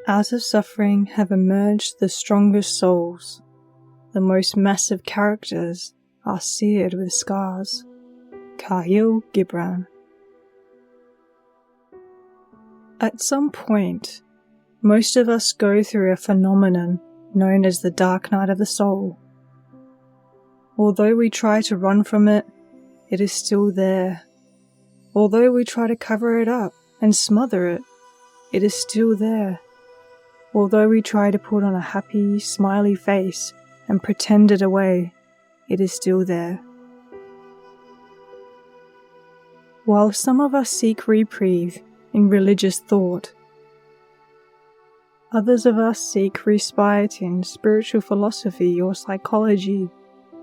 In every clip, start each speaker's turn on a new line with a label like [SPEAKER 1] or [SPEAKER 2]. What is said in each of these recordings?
[SPEAKER 1] Out of suffering have emerged the strongest souls. The most massive characters are seared with scars. Khalil Gibran. At some point, most of us go through a phenomenon known as the dark night of the soul. Although we try to run from it, it is still there. Although we try to cover it up and smother it, it is still there. Although we try to put on a happy, smiley face and pretend it away, it is still there. While some of us seek reprieve in religious thought, others of us seek respite in spiritual philosophy or psychology,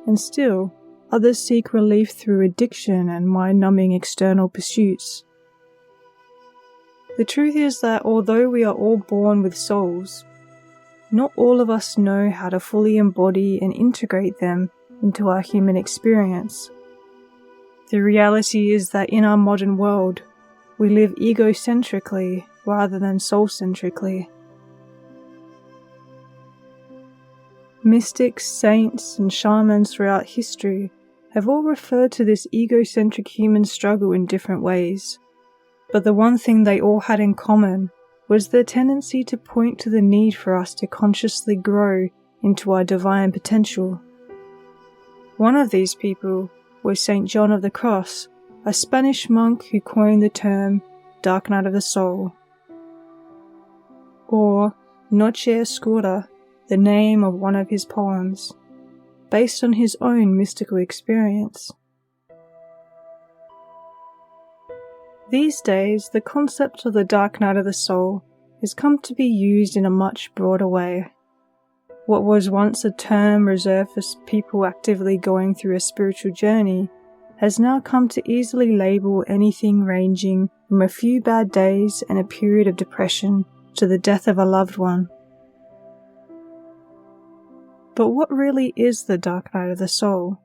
[SPEAKER 1] and still others seek relief through addiction and mind-numbing external pursuits. The truth is that although we are all born with souls, not all of us know how to fully embody and integrate them into our human experience. The reality is that in our modern world, we live egocentrically rather than soul-centrically. Mystics, saints, and shamans throughout history have all referred to this egocentric human struggle in different ways. But the one thing they all had in common was their tendency to point to the need for us to consciously grow into our divine potential. One of these people was Saint John of the Cross, a Spanish monk who coined the term Dark Night of the Soul, or Noche Oscura, the name of one of his poems, based on his own mystical experience. These days, the concept of the dark night of the soul has come to be used in a much broader way. What was once a term reserved for people actively going through a spiritual journey has now come to easily label anything ranging from a few bad days and a period of depression to the death of a loved one. But what really is the dark night of the soul?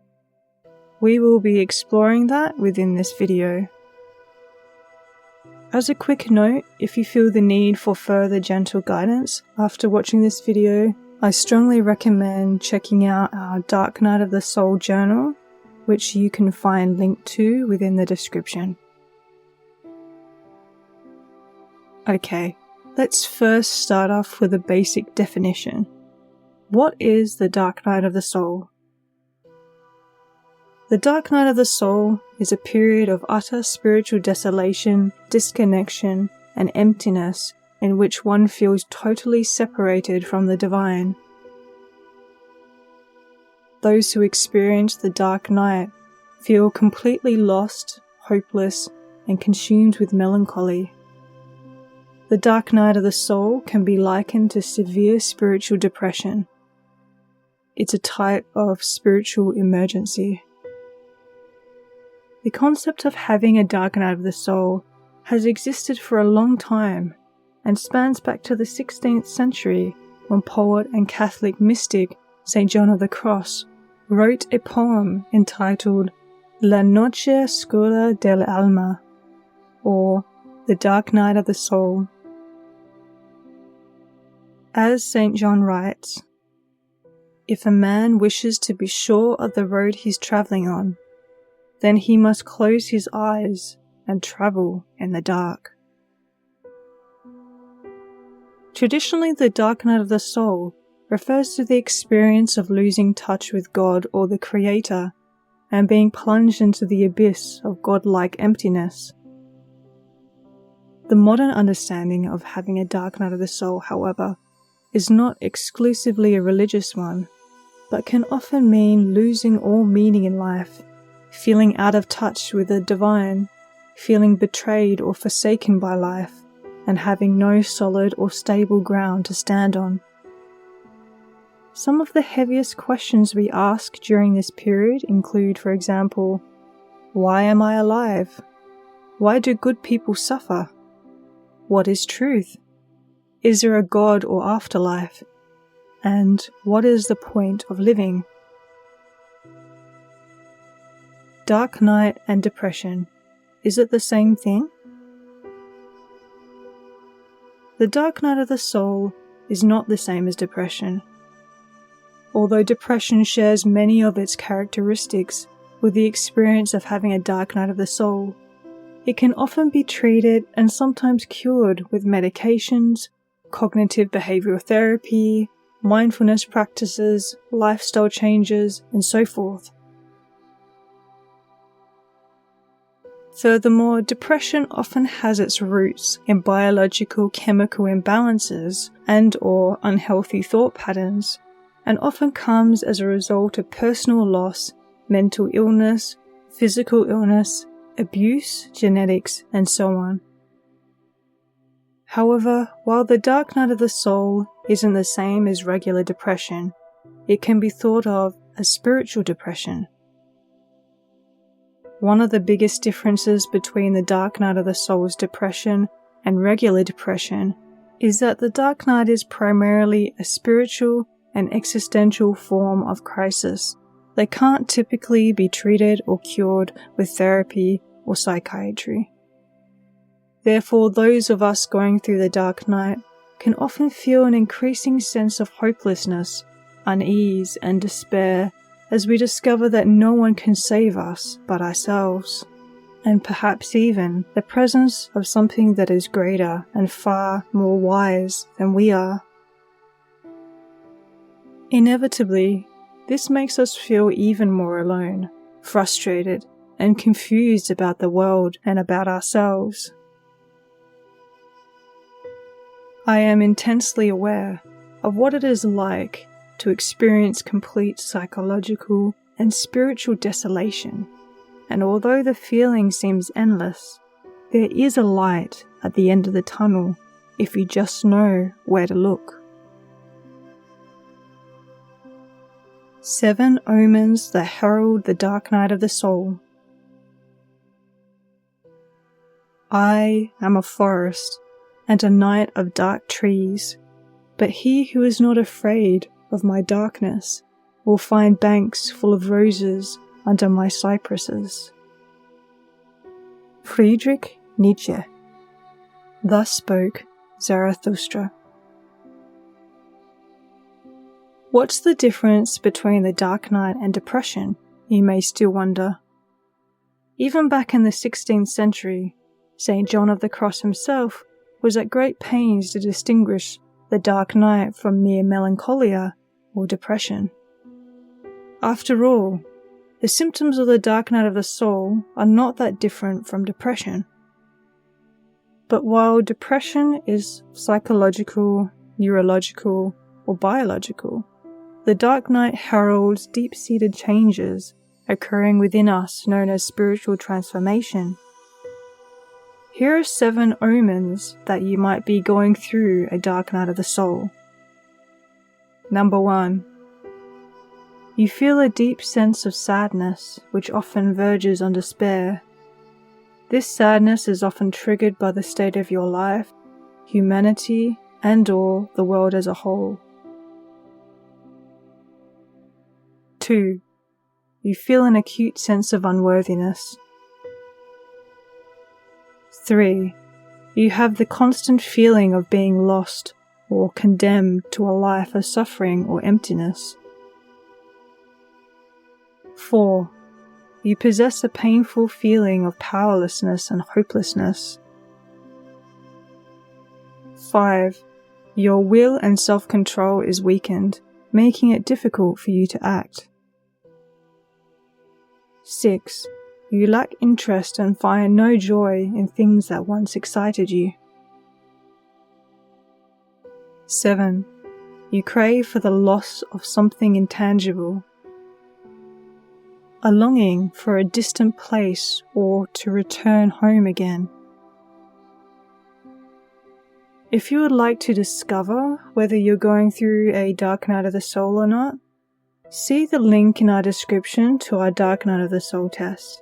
[SPEAKER 1] We will be exploring that within this video. As a quick note, if you feel the need for further gentle guidance after watching this video, I strongly recommend checking out our Dark Night of the Soul journal, which you can find linked to within the description. Okay, let's first start off with a basic definition. What is the Dark Night of the Soul? The dark night of the soul is a period of utter spiritual desolation, disconnection, and emptiness in which one feels totally separated from the divine. Those who experience the dark night feel completely lost, hopeless, and consumed with melancholy. The dark night of the soul can be likened to severe spiritual depression. It's a type of spiritual emergency. The concept of having a dark night of the soul has existed for a long time and spans back to the 16th century when poet and Catholic mystic Saint John of the Cross wrote a poem entitled La Noche Oscura del Alma, or The Dark Night of the Soul. As Saint John writes, if a man wishes to be sure of the road he's travelling on, then he must close his eyes and travel in the dark. Traditionally, the dark night of the soul refers to the experience of losing touch with God or the Creator and being plunged into the abyss of godlike emptiness. The modern understanding of having a dark night of the soul, however, is not exclusively a religious one, but can often mean losing all meaning in life, feeling out of touch with the divine, feeling betrayed or forsaken by life, and having no solid or stable ground to stand on. Some of the heaviest questions we ask during this period include, for example, why am I alive? Why do good people suffer? What is truth? Is there a God or afterlife? And what is the point of living? Dark night and depression. Is it the same thing? the dark night of the soul is not the same as depression. Although depression shares many of its characteristics with the experience of having a dark night of the soul, it can often be treated and sometimes cured with medications, cognitive behavioral therapy, mindfulness practices, lifestyle changes, and so forth. Furthermore, depression often has its roots in biological chemical imbalances and/or unhealthy thought patterns, and often comes as a result of personal loss, mental illness, physical illness, abuse, genetics, and so on. However, while the dark night of the soul isn't the same as regular depression, it can be thought of as spiritual depression. One of the biggest differences between the dark night of the soul's depression and regular depression is that the dark night is primarily a spiritual and existential form of crisis that can't typically be treated or cured with therapy or psychiatry. Therefore, those of us going through the dark night can often feel an increasing sense of hopelessness, unease, and despair as we discover that no one can save us but ourselves, and perhaps even the presence of something that is greater and far more wise than we are. Inevitably, this makes us feel even more alone, frustrated, and confused about the world and about ourselves. I am intensely aware of what it is like to experience complete psychological and spiritual desolation, and although the feeling seems endless, there is a light at the end of the tunnel if you just know where to look. 7 Omens that herald the dark night of the soul. I am a forest and a night of dark trees, but he who is not afraid of my darkness will find banks full of roses under my cypresses. Friedrich Nietzsche. Thus spoke Zarathustra. What's the difference between the dark night and depression, you may still wonder? Even back in the 16th century, St. John of the Cross himself was at great pains to distinguish the dark night from mere melancholia or depression. After all, the symptoms of the dark night of the soul are not that different from depression. But while depression is psychological, neurological, or biological, the dark night heralds deep-seated changes occurring within us known as spiritual transformation. Here are 7 omens that you might be going through a dark night of the soul. Number 1. You feel a deep sense of sadness, which often verges on despair. This sadness is often triggered by the state of your life, humanity, and/or the world as a whole. 2. You feel an acute sense of unworthiness. 3. You have the constant feeling of being lost or condemned to a life of suffering or emptiness. 4. You possess a painful feeling of powerlessness and hopelessness. 5. Your will and self-control is weakened, making it difficult for you to act. 6. You lack interest and find no joy in things that once excited you. 7. You crave for the loss of something intangible, a longing for a distant place or to return home again. If you would like to discover whether you're going through a dark night of the soul or not, see the link in our description to our Dark Night of the Soul test.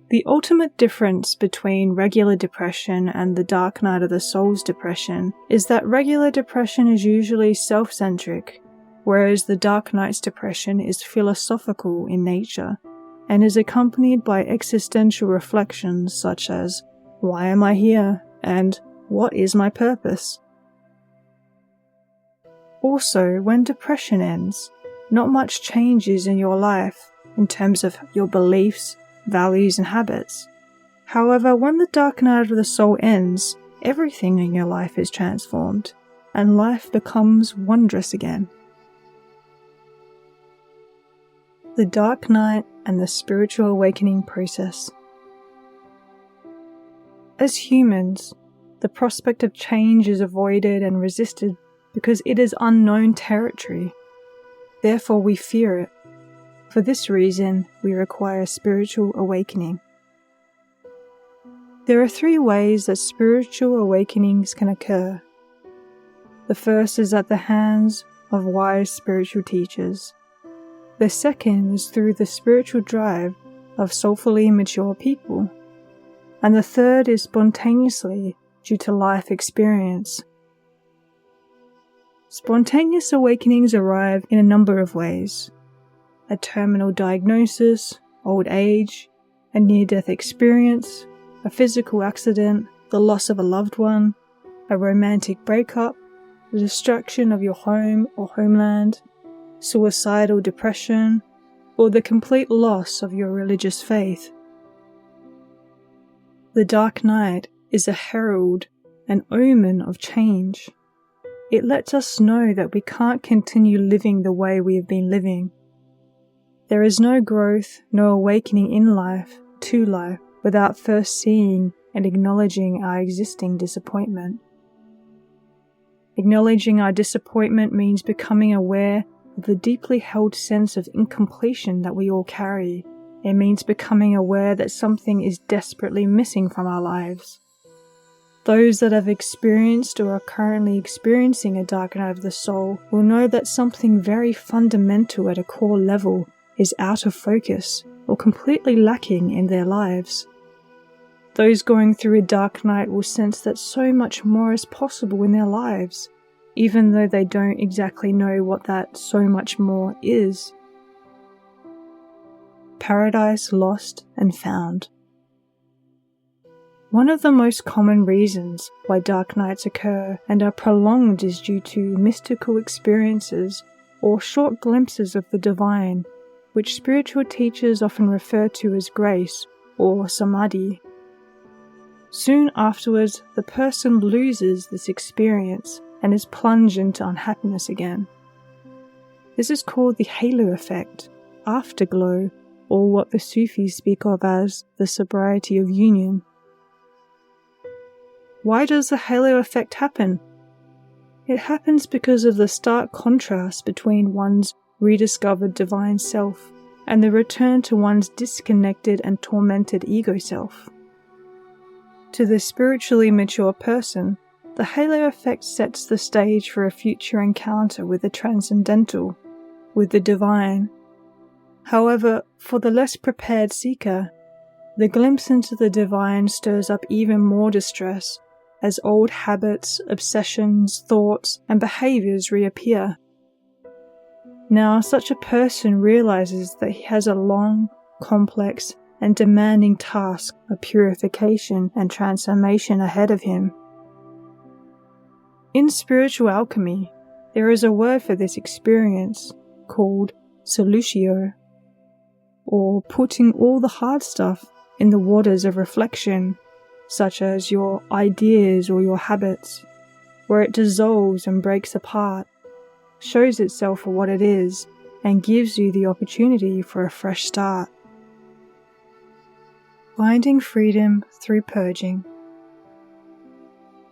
[SPEAKER 1] The ultimate difference between regular depression and the Dark Night of the Soul's depression is that regular depression is usually self-centric, whereas the Dark Night's depression is philosophical in nature and is accompanied by existential reflections such as, why am I here, and what is my purpose? Also, when depression ends, not much changes in your life in terms of your beliefs, values, and habits. However, when the dark night of the soul ends, everything in your life is transformed, and life becomes wondrous again. The dark night and the spiritual awakening process. As humans, the prospect of change is avoided and resisted because it is unknown territory. Therefore, we fear it. For this reason, we require spiritual awakening. There are 3 ways that spiritual awakenings can occur. The first is at the hands of wise spiritual teachers. The second is through the spiritual drive of soulfully mature people. And the third is spontaneously due to life experience. Spontaneous awakenings arrive in a number of ways: a terminal diagnosis, old age, a near-death experience, a physical accident, the loss of a loved one, a romantic breakup, the destruction of your home or homeland, suicidal depression, or the complete loss of your religious faith. The dark night is a herald, an omen of change. It lets us know that we can't continue living the way we have been living. There is no growth, no awakening in life, to life, without first seeing and acknowledging our existing disappointment. Acknowledging our disappointment means becoming aware of the deeply held sense of incompletion that we all carry. It means becoming aware that something is desperately missing from our lives. Those that have experienced or are currently experiencing a dark night of the soul will know that something very fundamental at a core level is out of focus or completely lacking in their lives. Those going through a dark night will sense that so much more is possible in their lives, even though they don't exactly know what that so much more is. Paradise lost and found. One of the most common reasons why dark nights occur and are prolonged is due to mystical experiences or short glimpses of the divine, which spiritual teachers often refer to as grace or samadhi. Soon afterwards, the person loses this experience and is plunged into unhappiness again. This is called the halo effect, afterglow, or what the Sufis speak of as the sobriety of union. Why does the halo effect happen? It happens because of the stark contrast between one's rediscovered divine self and the return to one's disconnected and tormented ego self. To the spiritually mature person, the halo effect sets the stage for a future encounter with the transcendental, with the divine. However, for the less prepared seeker, the glimpse into the divine stirs up even more distress as old habits, obsessions, thoughts, and behaviors reappear. Now, such a person realizes that he has a long, complex, and demanding task of purification and transformation ahead of him. In spiritual alchemy, there is a word for this experience called solutio, or putting all the hard stuff in the waters of reflection, such as your ideas or your habits, where it dissolves and breaks apart, shows itself for what it is, and gives you the opportunity for a fresh start. Finding freedom through purging.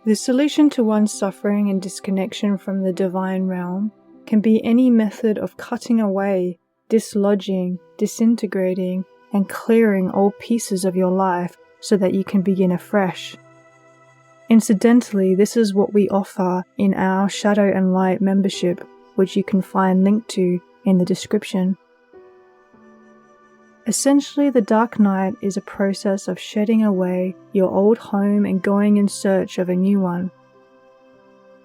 [SPEAKER 1] The solution to one's suffering and disconnection from the divine realm can be any method of cutting away, dislodging, disintegrating, and clearing old pieces of your life so that you can begin afresh. Incidentally, this is what we offer in our Shadow and Light membership, which you can find linked to in the description. Essentially, the dark night is a process of shedding away your old home and going in search of a new one.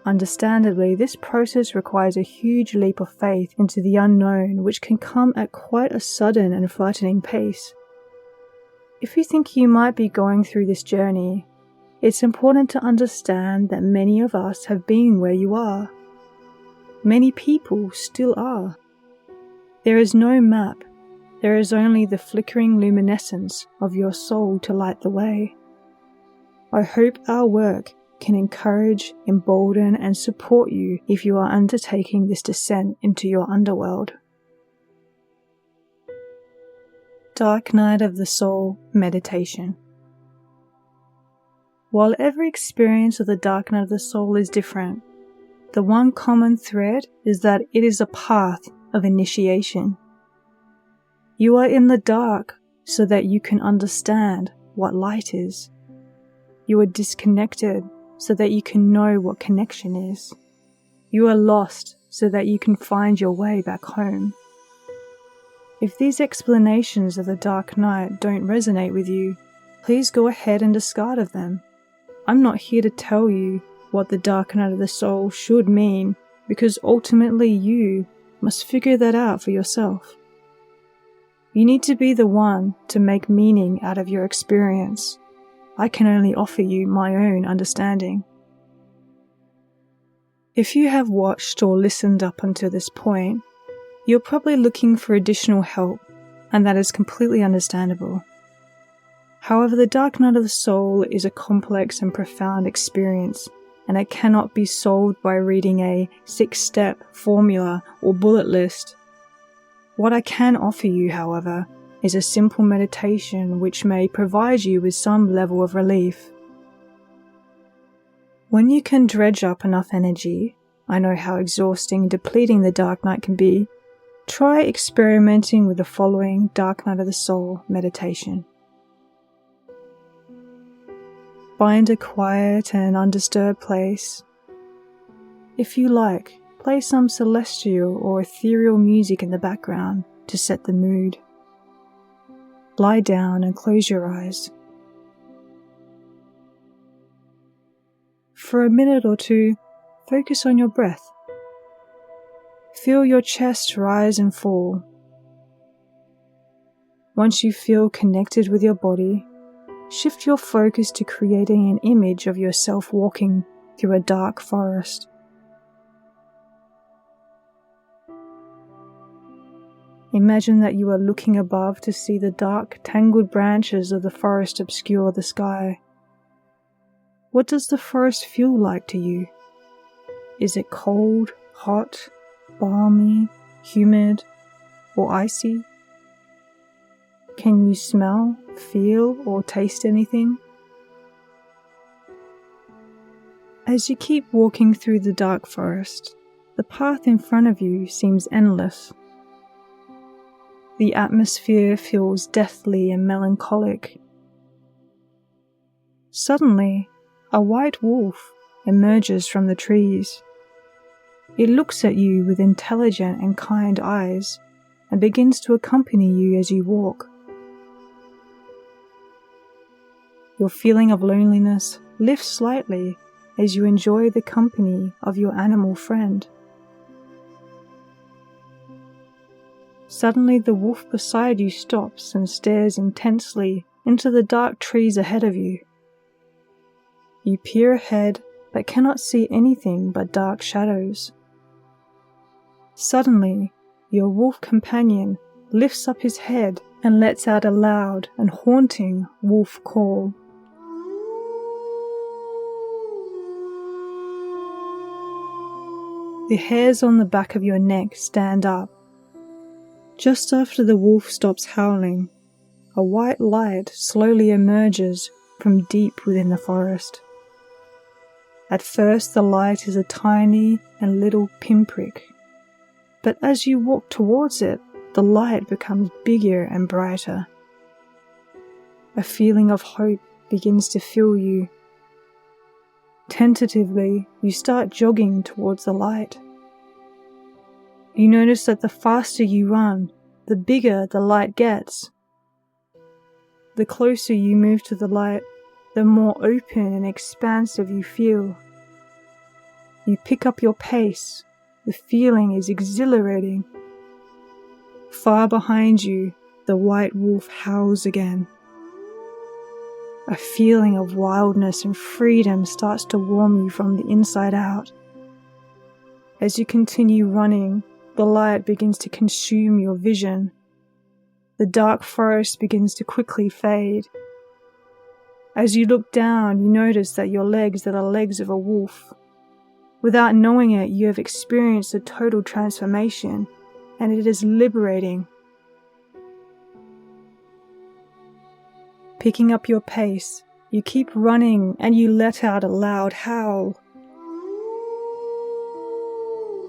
[SPEAKER 1] Understandably, this process requires a huge leap of faith into the unknown, which can come at quite a sudden and frightening pace. If you think you might be going through this journey, it's important to understand that many of us have been where you are. Many people still are. There is no map. There is only the flickering luminescence of your soul to light the way. I hope our work can encourage, embolden, and support you if you are undertaking this descent into your underworld. Dark Night of the Soul Meditation. While every experience of the Dark Night of the Soul is different, the one common thread is that it is a path of initiation. You are in the dark so that you can understand what light is. You are disconnected so that you can know what connection is. You are lost so that you can find your way back home. If these explanations of the Dark Night don't resonate with you, please go ahead and discard of them. I'm not here to tell you what the Dark Night of the Soul should mean, because ultimately you must figure that out for yourself. You need to be the one to make meaning out of your experience. I can only offer you my own understanding. If you have watched or listened up until this point, you're probably looking for additional help, and that is completely understandable. However, the Dark Night of the Soul is a complex and profound experience, and it cannot be solved by reading a 6-step formula or bullet list. What I can offer you, however, is a simple meditation which may provide you with some level of relief. When you can dredge up enough energy, I know how exhausting and depleting the Dark Night can be, try experimenting with the following Dark Night of the Soul meditation. Find a quiet and undisturbed place. If you like, play some celestial or ethereal music in the background to set the mood. Lie down and close your eyes. For a minute or two, focus on your breath. Feel your chest rise and fall. Once you feel connected with your body, shift your focus to creating an image of yourself walking through a dark forest. Imagine that you are looking above to see the dark, tangled branches of the forest obscure the sky. What does the forest feel like to you? Is it cold, hot, balmy, humid, or icy? Can you smell, feel, or taste anything? As you keep walking through the dark forest, the path in front of you seems endless. The atmosphere feels deathly and melancholic. Suddenly, a white wolf emerges from the trees. It looks at you with intelligent and kind eyes and begins to accompany you as you walk. Your feeling of loneliness lifts slightly as you enjoy the company of your animal friend. Suddenly, the wolf beside you stops and stares intensely into the dark trees ahead of you. You peer ahead but cannot see anything but dark shadows. Suddenly, your wolf companion lifts up his head and lets out a loud and haunting wolf call. The hairs on the back of your neck stand up. Just after the wolf stops howling, a white light slowly emerges from deep within the forest. At first, the light is a tiny and little pinprick, but as you walk towards it, the light becomes bigger and brighter. A feeling of hope begins to fill you. Tentatively, you start jogging towards the light. You notice that the faster you run, the bigger the light gets. The closer you move to the light, the more open and expansive you feel. You pick up your pace. The feeling is exhilarating. Far behind you, the white wolf howls again. A feeling of wildness and freedom starts to warm you from the inside out. As you continue running, the light begins to consume your vision. The dark forest begins to quickly fade. As you look down, you notice that your legs are the legs of a wolf. Without knowing it, you have experienced a total transformation, and it is liberating. Picking up your pace, you keep running and you let out a loud howl.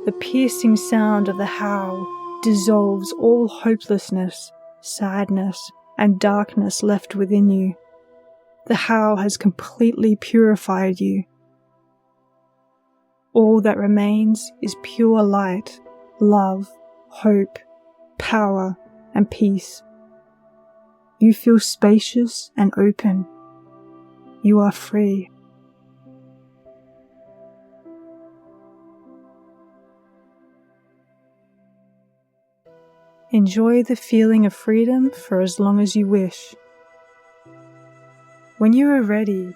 [SPEAKER 1] The piercing sound of the howl dissolves all hopelessness, sadness, and darkness left within you. The howl has completely purified you. All that remains is pure light, love, hope, power, and peace. You feel spacious and open. You are free. Enjoy the feeling of freedom for as long as you wish. When you are ready,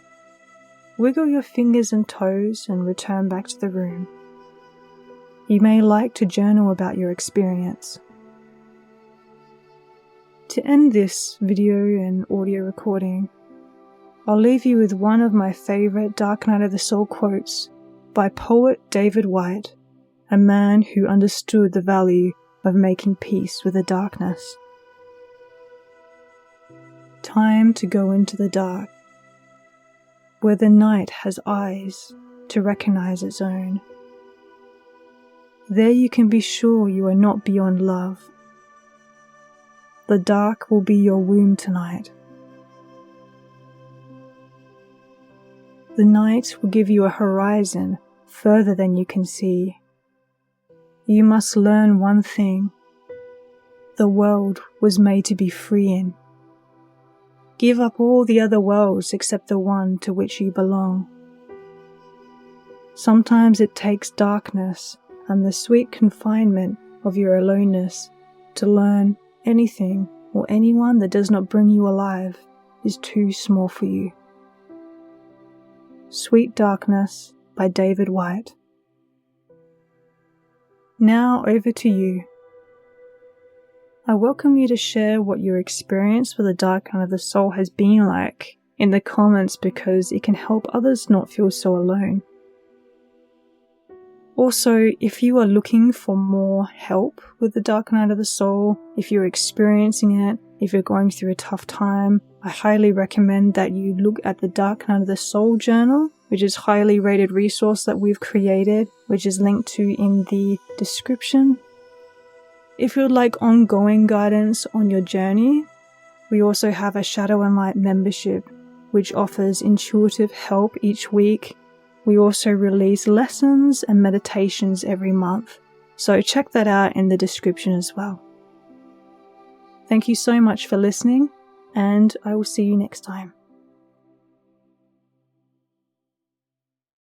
[SPEAKER 1] wiggle your fingers and toes and return back to the room. You may like to journal about your experience. To end this video and audio recording, I'll leave you with one of my favorite Dark Night of the Soul quotes by poet David Whyte, a man who understood the value of making peace with the darkness. Time to go into the dark, where the night has eyes to recognize its own. There you can be sure you are not beyond love. The dark will be your womb tonight. The night will give you a horizon further than you can see. You must learn one thing. The world was made to be free in. Give up all the other worlds except the one to which you belong. Sometimes it takes darkness and the sweet confinement of your aloneness to learn anything or anyone that does not bring you alive is too small for you. Sweet Darkness by David Whyte. Now over to you. I welcome you to share what your experience with the Dark Night of the Soul has been like in the comments, because it can help others not feel so alone. Also, if you are looking for more help with the Dark Night of the Soul, if you're experiencing it, if you're going through a tough time, I highly recommend that you look at the Dark Night of the Soul journal, which is a highly rated resource that we've created, which is linked to in the description. If you'd like ongoing guidance on your journey, we also have a Shadow and Light membership, which offers intuitive help each week. We also release lessons and meditations every month, so check that out in the description as well. Thank you so much for listening, and I will see you next time.